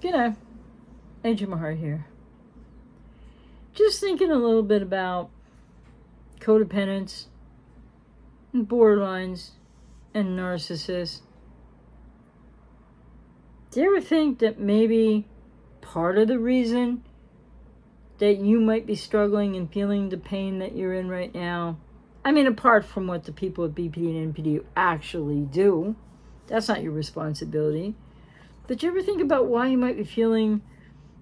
You know, Angel Mahar here. Just thinking a little bit about codependence, and borderlines, and narcissists. Do you ever think that maybe part of the reason that you might be struggling and feeling the pain that you're in right now, I mean, apart from what the people with BPD and NPD actually do, that's not your responsibility. But you ever think about why you might be feeling,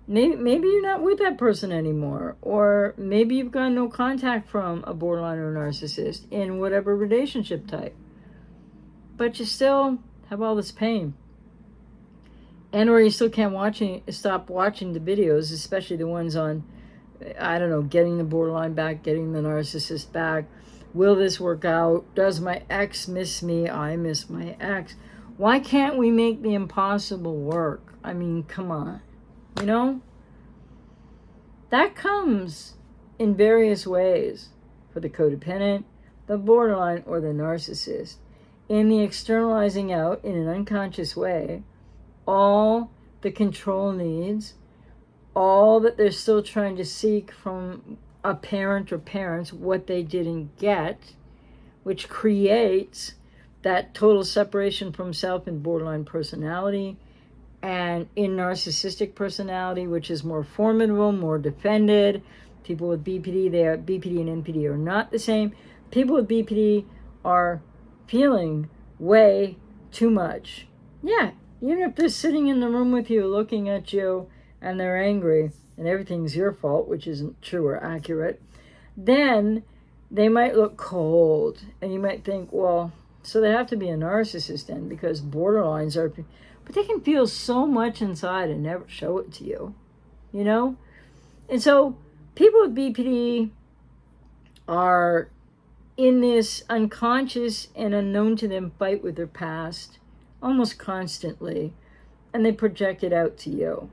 maybe you're not with that person anymore, or maybe you've got no contact from a borderline or a narcissist in whatever relationship type, but you still have all this pain, and or you still can't stop watching the videos, especially the ones on, I don't know, getting the borderline back, getting the narcissist back. Will this work out? Does my ex miss me? I miss my ex. Why can't we make the impossible work? I mean, come on. You know? That comes in various ways for the codependent, the borderline, or the narcissist. In the externalizing out in an unconscious way, all the control needs, all that they're still trying to seek from a parent or parents, what they didn't get, which creates that total separation from self in borderline personality, and in narcissistic personality, which is more formidable, more defended. People with BPD, BPD and NPD are not the same. People with BPD are feeling way too much. Yeah, even if they're sitting in the room with you, looking at you, and they're angry, and everything's your fault, which isn't true or accurate, then they might look cold, and you might think, well, so they have to be a narcissist then, because borderlines are, but they can feel so much inside and never show it to you, you know? And so people with BPD are in this unconscious and unknown to them fight with their past almost constantly, and they project it out to you,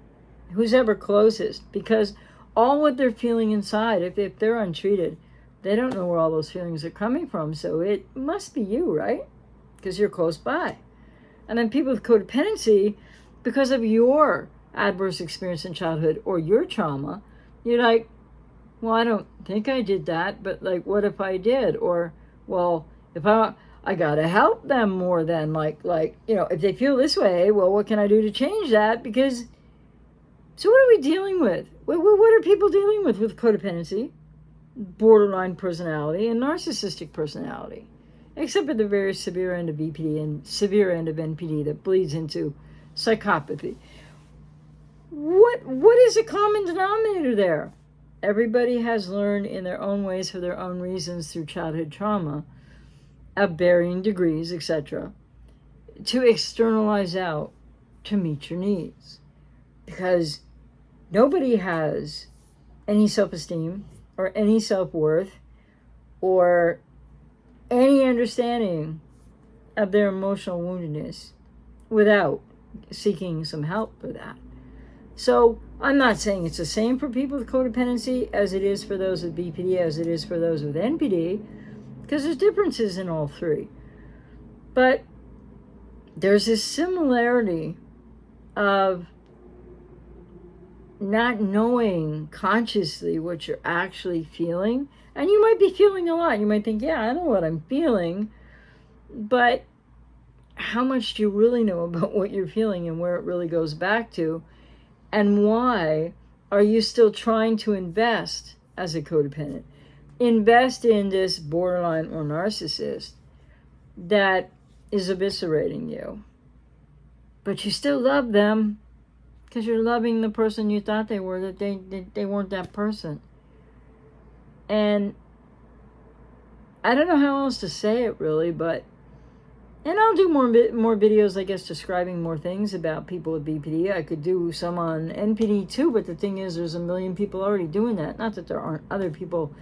who's ever closest, because all what they're feeling inside, if they're untreated, they don't know where all those feelings are coming from, so it must be you, right? Because you're close by. And then people with codependency, because of your adverse experience in childhood or your trauma, you're like, well, I don't think I did that, but like, what if I did? Or, well, if I gotta help them more than like, you know, if they feel this way, well, what can I do to change that? Because, so what are we dealing with? What are people dealing with codependency, borderline personality, and narcissistic personality? Except at the very severe end of BPD and severe end of NPD that bleeds into psychopathy. What is a common denominator there? Everybody has learned in their own ways for their own reasons through childhood trauma of varying degrees, etc., to externalize out to meet your needs. Because nobody has any self-esteem or any self-worth or any understanding of their emotional woundedness without seeking some help for that. So I'm not saying it's the same for people with codependency as it is for those with BPD, as it is for those with NPD, because there's differences in all three. But there's this similarity of not knowing consciously what you're actually feeling. And you might be feeling a lot. You might think, yeah, I know what I'm feeling. But how much do you really know about what you're feeling and where it really goes back to? And why are you still trying to invest as a codependent? Invest in this borderline or narcissist that is eviscerating you. But you still love them because you're loving the person you thought they were, that they weren't that person. And I don't know how else to say it really, but, and I'll do more videos, I guess, describing more things about people with BPD. I could do some on NPD too, but the thing is, there's a million people already doing that. Not that there aren't other people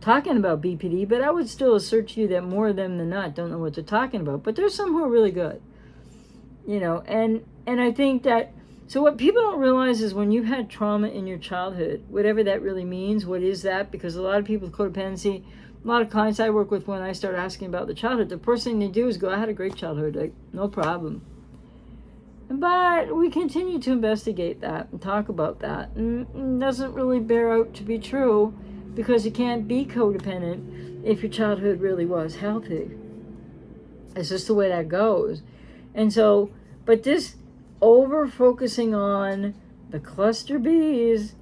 talking about BPD, but I would still assert to you that more of them than not don't know what they're talking about. But there's some who are really good, you know, and I think that, so what people don't realize is when you've had trauma in your childhood, whatever that really means, what is that? Because a lot of people with codependency, a lot of clients I work with, when I start asking about the childhood, the first thing they do is go, I had a great childhood, like, no problem. But we continue to investigate that and talk about that. And it doesn't really bear out to be true, because you can't be codependent if your childhood really was healthy. It's just the way that goes. And so, but this over focusing on the cluster Bs,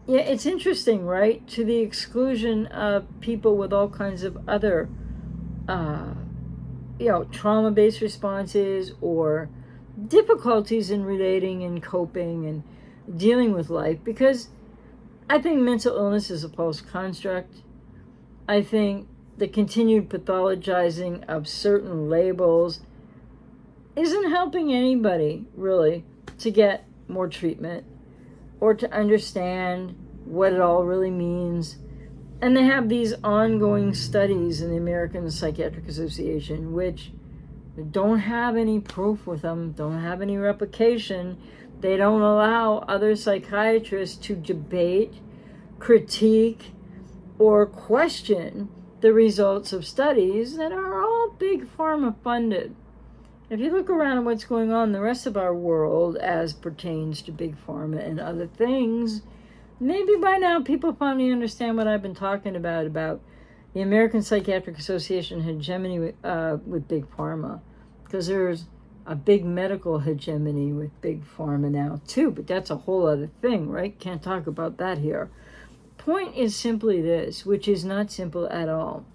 yeah, it's interesting, right? To the exclusion of people with all kinds of other, trauma-based responses or difficulties in relating and coping and dealing with life. Because I think mental illness is a false construct. I think the continued pathologizing of certain labels isn't helping anybody, really, to get more treatment or to understand what it all really means. And they have these ongoing studies in the American Psychiatric Association, which don't have any proof with them, don't have any replication. They don't allow other psychiatrists to debate, critique, or question the results of studies that are all big pharma funded. If you look around at what's going on in the rest of our world as pertains to big pharma and other things, maybe by now people finally understand what I've been talking about the American Psychiatric Association hegemony with big pharma. Because there's a big medical hegemony with big pharma now too, but that's a whole other thing, right? Can't talk about that here. Point is simply this, which is not simple at all.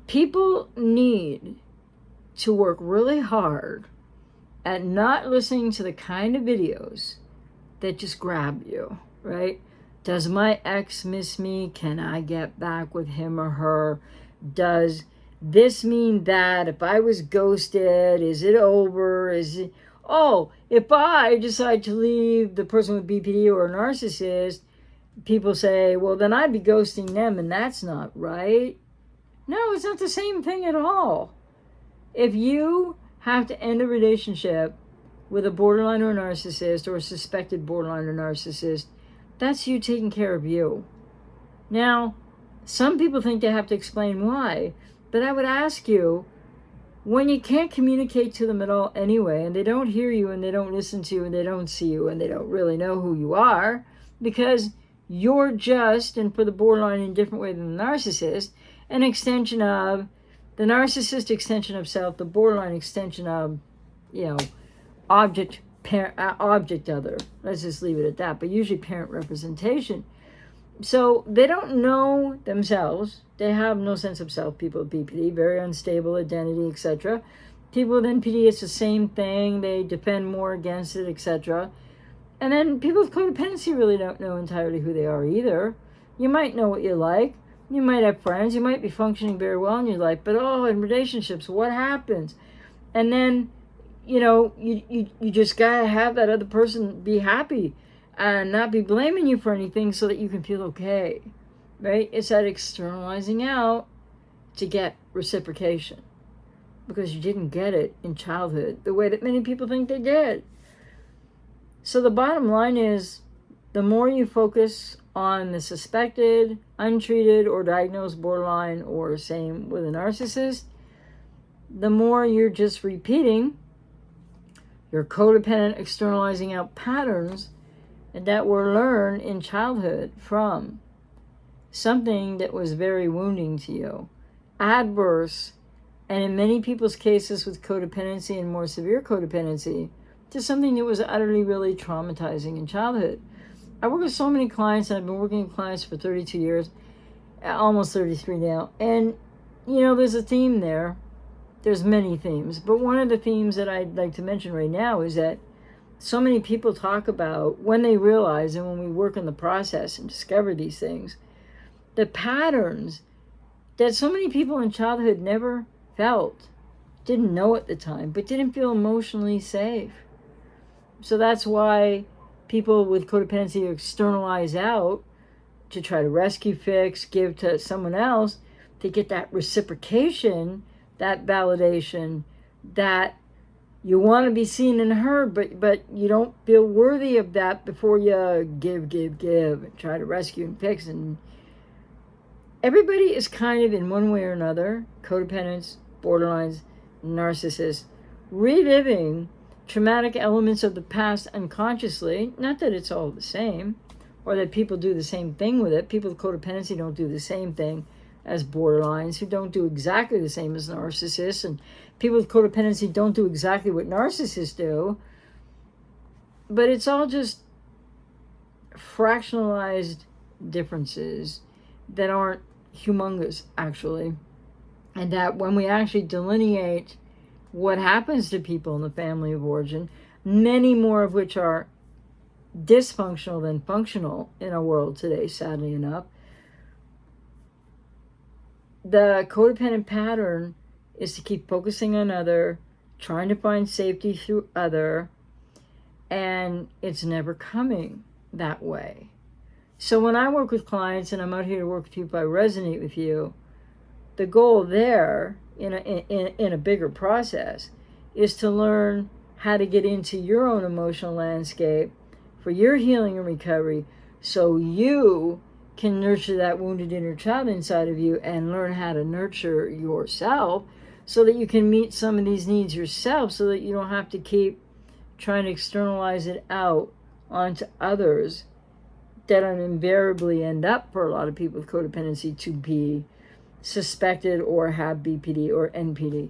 People need to work really hard at not listening to the kind of videos that just grab you, right? Does my ex miss me? Can I get back with him or her? Does this mean that? If I was ghosted, is it over? If I decide to leave the person with BPD or a narcissist, people say, well, then I'd be ghosting them, and that's not right. No, it's not the same thing at all. If you have to end a relationship with a borderline or a narcissist or a suspected borderline or narcissist, that's you taking care of you. Now, some people think they have to explain why, but I would ask you, when you can't communicate to them at all anyway, and they don't hear you and they don't listen to you and they don't see you and they don't really know who you are, because you're just, and for the borderline in a different way than the narcissist, an extension of the narcissist, extension of self, the borderline extension of, object other. Let's just leave it at that, but usually parent representation. So they don't know themselves. They have no sense of self, people with BPD, very unstable identity, etc. People with NPD, it's the same thing. They defend more against it, etc. And then people with codependency really don't know entirely who they are either. You might know what you like. You might have friends. You might be functioning very well in your life. But in relationships, what happens? And then, you just got to have that other person be happy and not be blaming you for anything so that you can feel okay, right? It's that externalizing out to get reciprocation, because you didn't get it in childhood the way that many people think they did. So the bottom line is, the more you focus on the suspected, untreated, or diagnosed borderline, or same with a narcissist, the more you're just repeating your codependent externalizing out patterns that were learned in childhood from something that was very wounding to you, adverse, and in many people's cases with codependency and more severe codependency, to something that was utterly really traumatizing in childhood. I work with so many clients, and I've been working with clients for 32 years, almost 33 now, and there's a theme there. There's many themes, but one of the themes that I'd like to mention right now is that so many people talk about, when they realize and when we work in the process and discover these things, the patterns that so many people in childhood never felt, didn't know at the time, but didn't feel emotionally safe. So that's why people with codependency externalize out to try to rescue, fix, give to someone else to get that reciprocation, that validation, that you want to be seen and heard, but you don't feel worthy of that before you give, and try to rescue and fix. And everybody is kind of, in one way or another, codependents, borderlines, narcissists, reliving traumatic elements of the past unconsciously. Not that it's all the same, or that people do the same thing with it. People with codependency don't do the same thing as borderlines, who don't do exactly the same as narcissists, and people with codependency don't do exactly what narcissists do. But it's all just fractionalized differences that aren't humongous, actually. And that when we actually delineate what happens to people in the family of origin, many more of which are dysfunctional than functional in our world today, sadly enough, the codependent pattern is to keep focusing on other, trying to find safety through other, and it's never coming that way. So when I work with clients, and I'm out here to work with you if I resonate with you, the goal there in a bigger process is to learn how to get into your own emotional landscape for your healing and recovery, so you can nurture that wounded inner child inside of you and learn how to nurture yourself, so that you can meet some of these needs yourself, so that you don't have to keep trying to externalize it out onto others that invariably end up, for a lot of people with codependency, to be suspected or have BPD or NPD.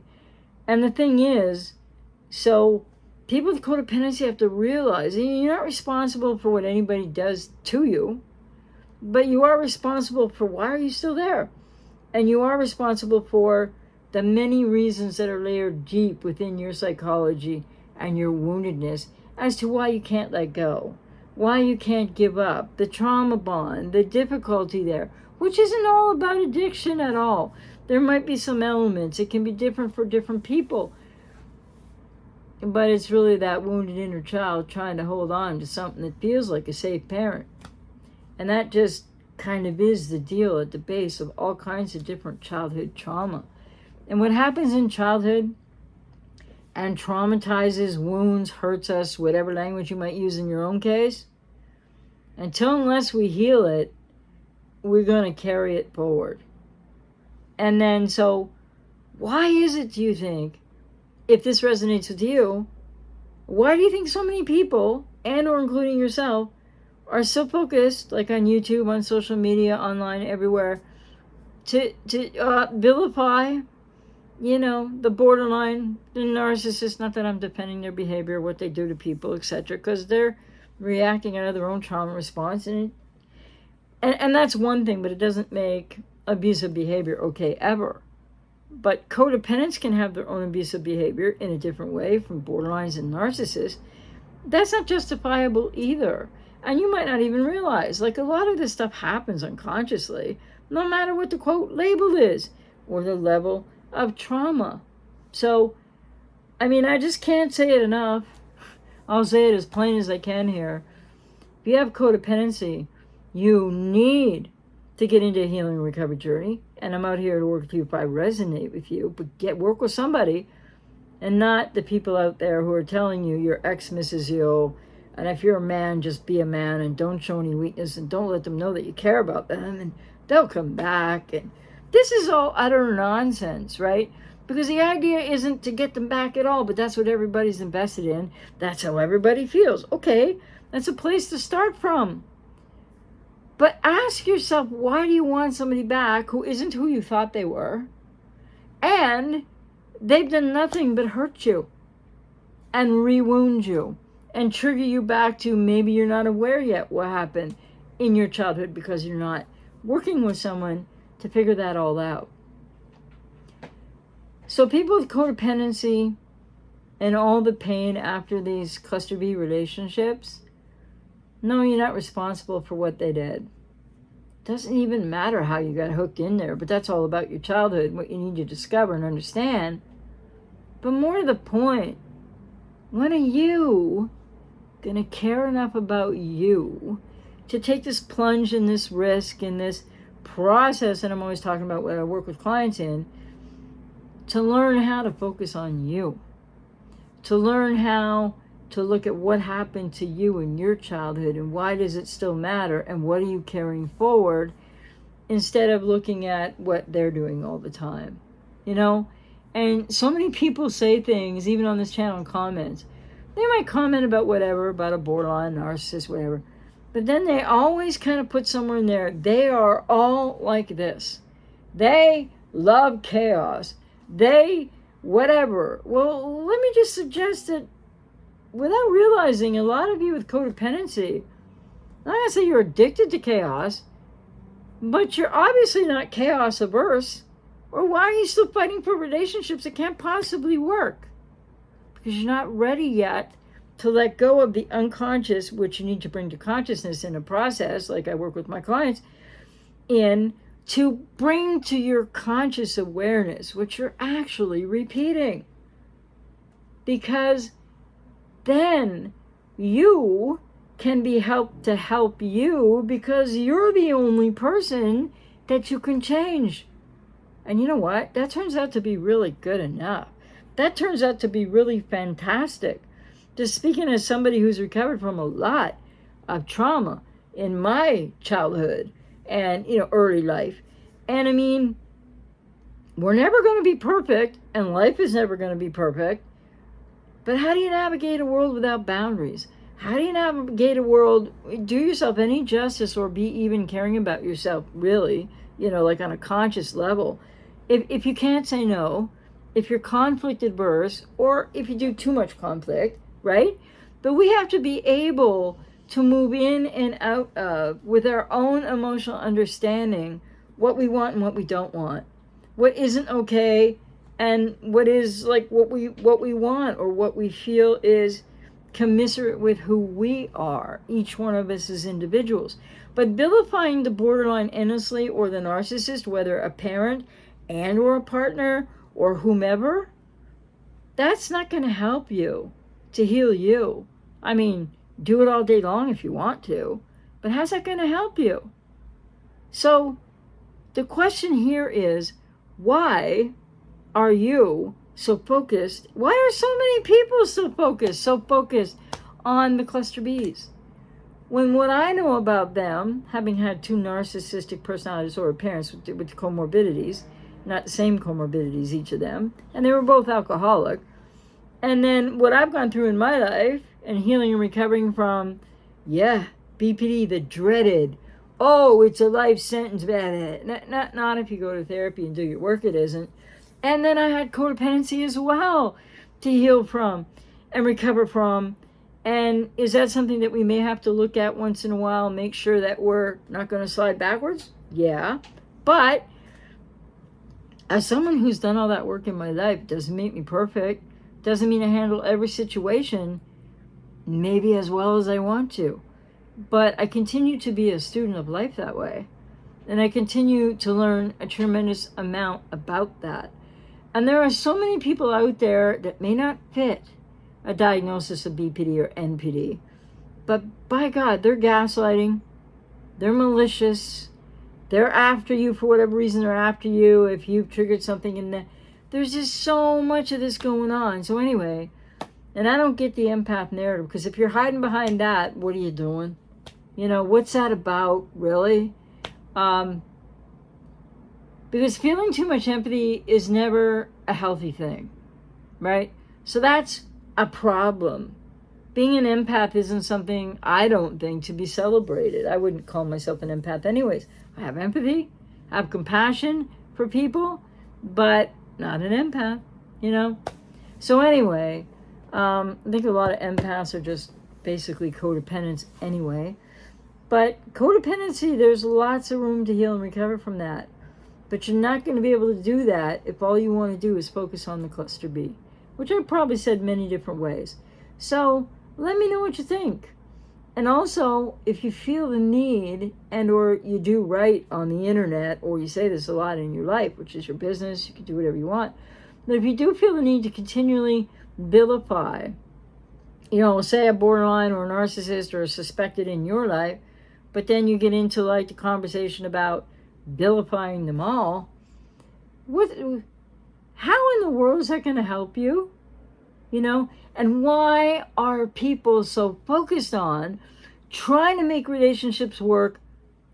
And the thing is, so people with codependency have to realize you're not responsible for what anybody does to you, but you are responsible for why are you still there. And you are responsible for the many reasons that are layered deep within your psychology and your woundedness as to why you can't let go, why you can't give up, the trauma bond, the difficulty there, which isn't all about addiction at all. There might be some elements. It can be different for different people. But it's really that wounded inner child trying to hold on to something that feels like a safe parent. And that just kind of is the deal at the base of all kinds of different childhood trauma. And what happens in childhood and traumatizes, wounds, hurts us, whatever language you might use in your own case, unless we heal it, we're going to carry it forward. And then, so why is it, do you think, if this resonates with you, why do you think so many people, and or including yourself, are so focused, like on YouTube, on social media, online, everywhere, to vilify, the borderline, the narcissist? Not that I'm defending their behavior, what they do to people, etc., because they're reacting out of their own trauma response, and that's one thing, but it doesn't make abusive behavior okay ever. But codependents can have their own abusive behavior in a different way from borderlines and narcissists. That's not justifiable either. And you might not even realize, like, a lot of this stuff happens unconsciously, no matter what the quote label is or the level of trauma. So, I just can't say it enough. I'll say it as plain as I can here. If you have codependency, you need to get into a healing and recovery journey. And I'm out here to work with you if I resonate with you. But work with somebody, and not the people out there who are telling you your ex misses you. And if you're a man, just be a man and don't show any weakness and don't let them know that you care about them and they'll come back. And this is all utter nonsense, right? Because the idea isn't to get them back at all, but that's what everybody's invested in. That's how everybody feels. Okay, that's a place to start from. But ask yourself, why do you want somebody back who isn't who you thought they were? And they've done nothing but hurt you and re-wound you and trigger you back to maybe you're not aware yet what happened in your childhood because you're not working with someone to figure that all out. So people with codependency and all the pain after these cluster B relationships, no, you're not responsible for what they did. Doesn't even matter how you got hooked in there, but that's all about your childhood, what you need to discover and understand. But more to the point, when are you going to care enough about you to take this plunge and this risk and this process, and I'm always talking about what I work with clients in, to learn how to focus on you, to learn how to look at what happened to you in your childhood and why does it still matter and what are you carrying forward, instead of looking at what they're doing all the time. And so many people say things, even on this channel in comments. They might comment about whatever, about a borderline, narcissist, whatever. But then they always kind of put somewhere in there, they are all like this. They love chaos. They whatever. Well, let me just suggest that without realizing, a lot of you with codependency, I'm not going to say you're addicted to chaos, but you're obviously not chaos averse. Or why are you still fighting for relationships that can't possibly work? Because you're not ready yet to let go of the unconscious, which you need to bring to consciousness in a process, like I work with my clients, to bring to your conscious awareness what you're actually repeating. Because then you can be helped to help you, because you're the only person that you can change. And you know what? That turns out to be really good enough. That turns out to be really fantastic. Just speaking as somebody who's recovered from a lot of trauma in my childhood and, early life. And I mean, we're never going to be perfect, and life is never going to be perfect. But how do you navigate a world without boundaries? How do you navigate a world, do yourself any justice or be even caring about yourself, really, like on a conscious level? If you can't say no, if you're conflict adverse, or if you do too much conflict, right? But we have to be able to move in and out of, with our own emotional understanding, what we want and what we don't want, what isn't okay, and what is like what we want, or what we feel is commiserate with who we are, each one of us as individuals. But vilifying the borderline endlessly, or the narcissist, whether a parent and or a partner or whomever, that's not going to help you to heal you. I mean, do it all day long if you want to, but how's that going to help you? So the question here is, why are you so focused? Why are so many people so focused on the cluster Bs? When what I know about them, having had 2 narcissistic personality disorder parents with comorbidities, not the same comorbidities, each of them, and they were both alcoholic. And then what I've gone through in my life and healing and recovering from, BPD, the dreaded, oh, it's a life sentence, not if you go to therapy and do your work, it isn't. And then I had codependency as well to heal from and recover from. And is that something that we may have to look at once in a while and make sure that we're not going to slide backwards? Yeah. But as someone who's done all that work in my life, doesn't make me perfect. Doesn't mean I handle every situation maybe as well as I want to. But I continue to be a student of life that way. And I continue to learn a tremendous amount about that. And there are so many people out there that may not fit a diagnosis of BPD or NPD. But by God, they're gaslighting. They're malicious. They're after you for whatever reason they're after you. If you've triggered something in there. There's just so much of this going on. So anyway, and I don't get the empath narrative, because if you're hiding behind that, what are you doing? What's that about, really? Because feeling too much empathy is never a healthy thing, right? So that's a problem. Being an empath isn't something, I don't think, to be celebrated. I wouldn't call myself an empath anyways. I have empathy, I have compassion for people, but not an empath, So anyway, I think a lot of empaths are just basically codependents anyway. But codependency, there's lots of room to heal and recover from that. But you're not going to be able to do that if all you want to do is focus on the cluster B, which I've probably said many different ways. So let me know what you think. And also, if you feel the need, and or you do write on the internet, or you say this a lot in your life, which is your business, you can do whatever you want. But if you do feel the need to continually vilify, say a borderline or a narcissist or a suspected in your life, but then you get into like the conversation about vilifying them all, how in the world is that going to help you? And why are people so focused on trying to make relationships work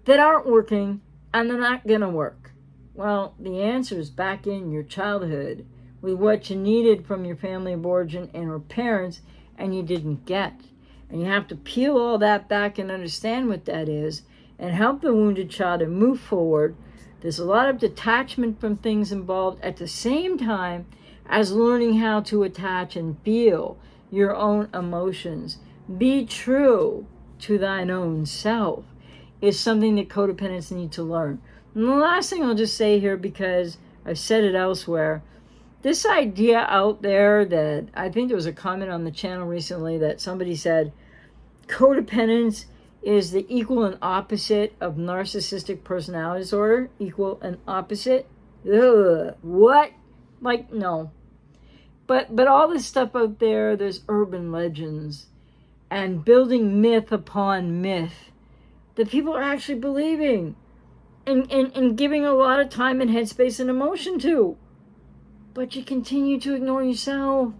that aren't working and they're not going to work? Well, the answer is back in your childhood with what you needed from your family of origin and or parents and you didn't get. And you have to peel all that back and understand what that is and help the wounded child to move forward. There's a lot of detachment from things involved at the same time as learning how to attach and feel your own emotions. Be true to thine own self is something that codependents need to learn. And the last thing I'll just say here, because I've said it elsewhere, this idea out there that I think there was a comment on the channel recently that somebody said codependence is the equal and opposite of narcissistic personality disorder. Equal and opposite. Ugh, what? Like, no. But all this stuff out there, there's urban legends and building myth upon myth that people are actually believing and giving a lot of time and headspace and emotion to. But you continue to ignore yourself.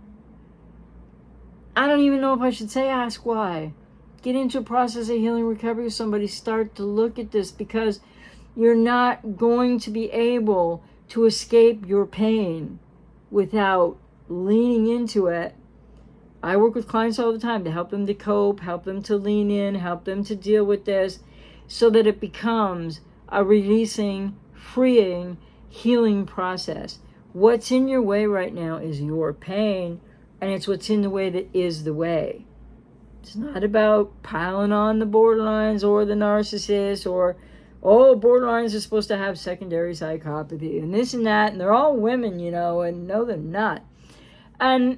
I don't even know if I should say ask why. Get into a process of healing recovery with somebody. Start to look at this, because you're not going to be able to escape your pain without leaning into it. I work with clients all the time to help them to cope, help them to lean in, help them to deal with this so that it becomes a releasing, freeing, healing process. What's in your way right now is your pain, and it's what's in the way that is the way. It's not about piling on the borderlines or the narcissist or, oh, borderlines are supposed to have secondary psychopathy and this and that, and they're all women, and no, they're not. And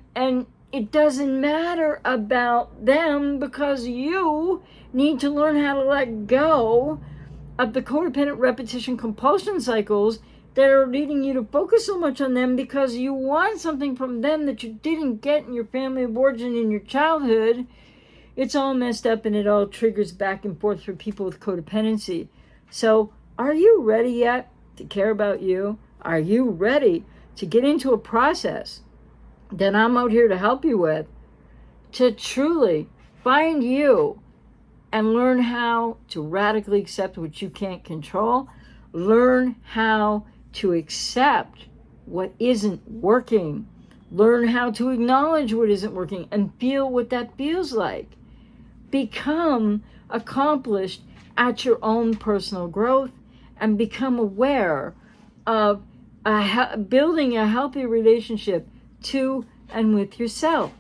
it doesn't matter about them, because you need to learn how to let go of the codependent repetition compulsion cycles that are leading you to focus so much on them because you want something from them that you didn't get in your family of origin in your childhood. It's all messed up, and it all triggers back and forth for people with codependency. So are you ready yet to care about you? Are you ready to get into a process that I'm out here to help you with, to truly find you and learn how to radically accept what you can't control, learn how to accept what isn't working, learn how to acknowledge what isn't working and feel what that feels like. Become accomplished at your own personal growth and become aware of building a healthy relationship to and with yourself.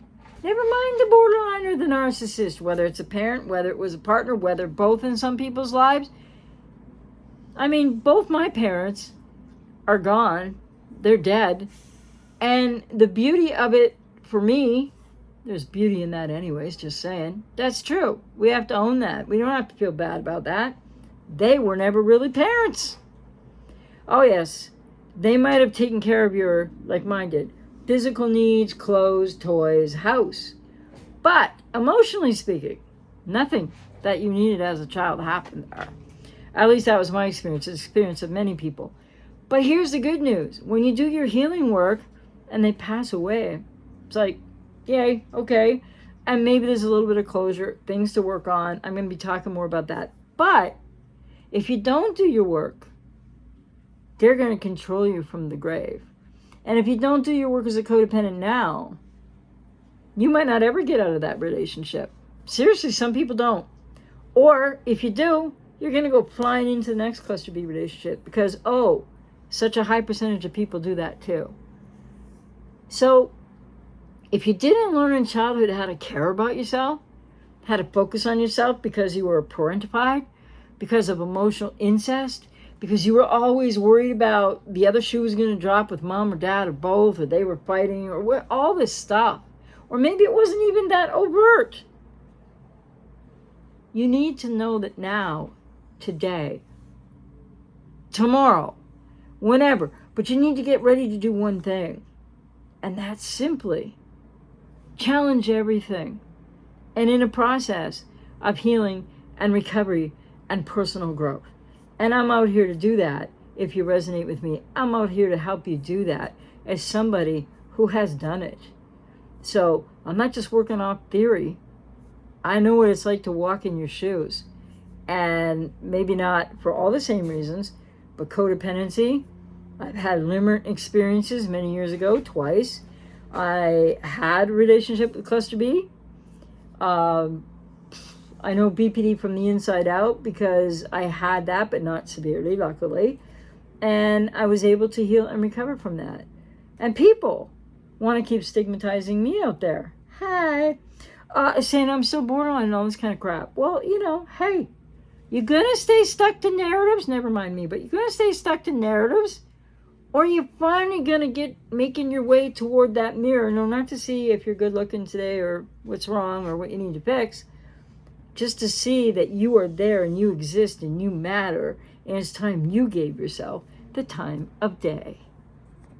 Never mind the borderline or the narcissist, whether it's a parent, whether it was a partner, whether both in some people's lives. I mean, both my parents are gone. They're dead. And the beauty of it for me, there's beauty in that anyways, just saying. That's true. We have to own that. We don't have to feel bad about that. They were never really parents. Oh yes, they might have taken care of your, like mine did, physical needs, clothes, toys, house. But emotionally speaking, nothing that you needed as a child happened there. At least that was my experience, the experience of many people. But here's the good news. When you do your healing work and they pass away, it's like, yay, okay. And maybe there's a little bit of closure, things to work on. I'm going to be talking more about that. But if you don't do your work, they're going to control you from the grave. And if you don't do your work as a codependent now, you might not ever get out of that relationship. Seriously, some people don't. Or if you do, you're going to go flying into the next cluster B relationship because, such a high percentage of people do that too. So if you didn't learn in childhood how to care about yourself, how to focus on yourself because you were parentified, because of emotional incest, because you were always worried about the other shoe was going to drop with mom or dad or both, or they were fighting, or what, all this stuff. Or maybe it wasn't even that overt. You need to know that now, today, tomorrow, whenever, but you need to get ready to do one thing. And that's simply challenge everything. And in a process of healing and recovery and personal growth. And I'm out here to do that. If you resonate with me, I'm out here to help you do that as somebody who has done it. So I'm not just working off theory. I know what it's like to walk in your shoes. And maybe not for all the same reasons, but codependency, I've had limerent experiences many years ago, twice. I had a relationship with Cluster B. I know BPD from the inside out because I had that, but not severely, luckily. And I was able to heal and recover from that. And people want to keep stigmatizing me out there. Hi. Saying I'm so borderline and all this kind of crap. Well, hey, you're going to stay stuck to narratives? Never mind me, but you're going to stay stuck to narratives? Or you're finally going to get making your way toward that mirror, not to see if you're good looking today or what's wrong or what you need to fix, just to see that you are there and you exist and you matter, and it's time you gave yourself the time of day.